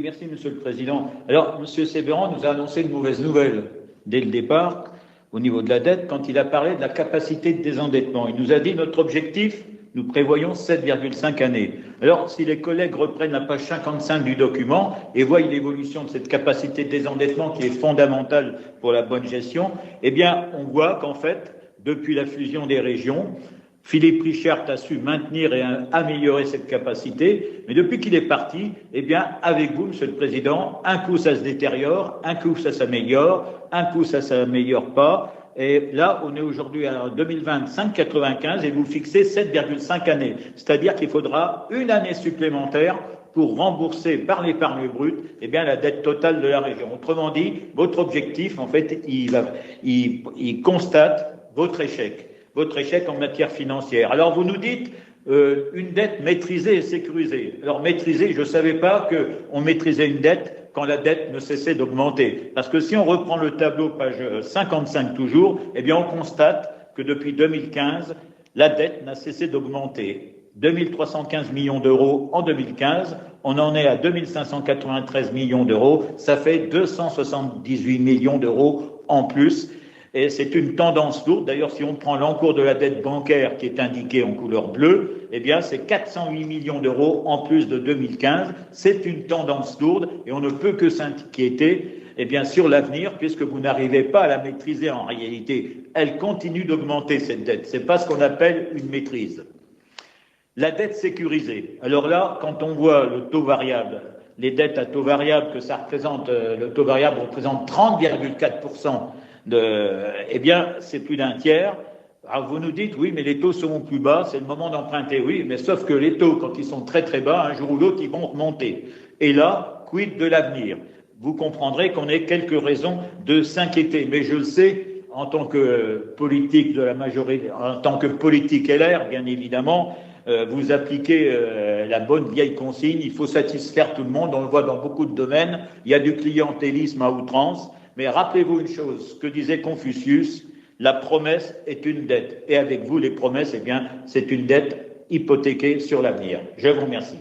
Merci, Monsieur le Président. Alors, Monsieur Sévéran nous a annoncé une mauvaise nouvelle dès le départ au niveau de la dette quand il a parlé de la capacité de désendettement. Il nous a dit notre objectif, nous prévoyons 7,5 années. Alors, si les collègues reprennent la page 55 du document et voient l'évolution de cette capacité de désendettement qui est fondamentale pour la bonne gestion, eh bien, on voit qu'en fait, depuis la fusion des régions, Philippe Richard a su maintenir et améliorer cette capacité, mais depuis qu'il est parti, eh bien, avec vous, Monsieur le Président, un coup ça se détériore, un coup ça s'améliore, un coup ça s'améliore pas. Et là, on est aujourd'hui en 2025-95 et vous fixez 7,5 années. C'est-à-dire qu'il faudra une année supplémentaire pour rembourser par l'épargne brute, eh bien, la dette totale de la région. Autrement dit, votre objectif, en fait, il constate votre échec en matière financière. Alors, vous nous dites une dette maîtrisée et sécurisée. Alors, maîtrisée, je ne savais pas qu'on maîtrisait une dette quand la dette ne cessait d'augmenter. Parce que si on reprend le tableau, page 55 toujours, eh bien, on constate que depuis 2015, la dette n'a cessé d'augmenter. 2315 millions d'euros en 2015, on en est à 2593 millions d'euros, ça fait 278 millions d'euros en plus. Et c'est une tendance lourde. D'ailleurs, si on prend l'encours de la dette bancaire qui est indiqué en couleur bleue, eh bien, c'est 408 millions d'euros en plus de 2015. C'est une tendance lourde et on ne peut que s'inquiéter, eh bien, sur l'avenir, puisque vous n'arrivez pas à la maîtriser en réalité. Elle continue d'augmenter, cette dette. C'est pas ce qu'on appelle une maîtrise. La dette sécurisée. Alors là, quand on voit le taux variable, les dettes à taux variable que ça représente, le taux variable représente 30,4%. Eh bien, c'est plus d'un tiers. Alors vous nous dites, oui, mais les taux seront plus bas, c'est le moment d'emprunter. Oui, mais sauf que les taux, quand ils sont très très bas, un jour ou l'autre, ils vont remonter. Et là, quid de l'avenir? Vous comprendrez qu'on ait quelques raisons de s'inquiéter. Mais je le sais, en tant que politique de la majorité, en tant que politique LR, bien évidemment, vous appliquez la bonne vieille consigne, il faut satisfaire tout le monde, on le voit dans beaucoup de domaines, il y a du clientélisme à outrance. Mais rappelez-vous une chose, ce que disait Confucius, la promesse est une dette. Et avec vous, les promesses, eh bien, c'est une dette hypothéquée sur l'avenir. Je vous remercie.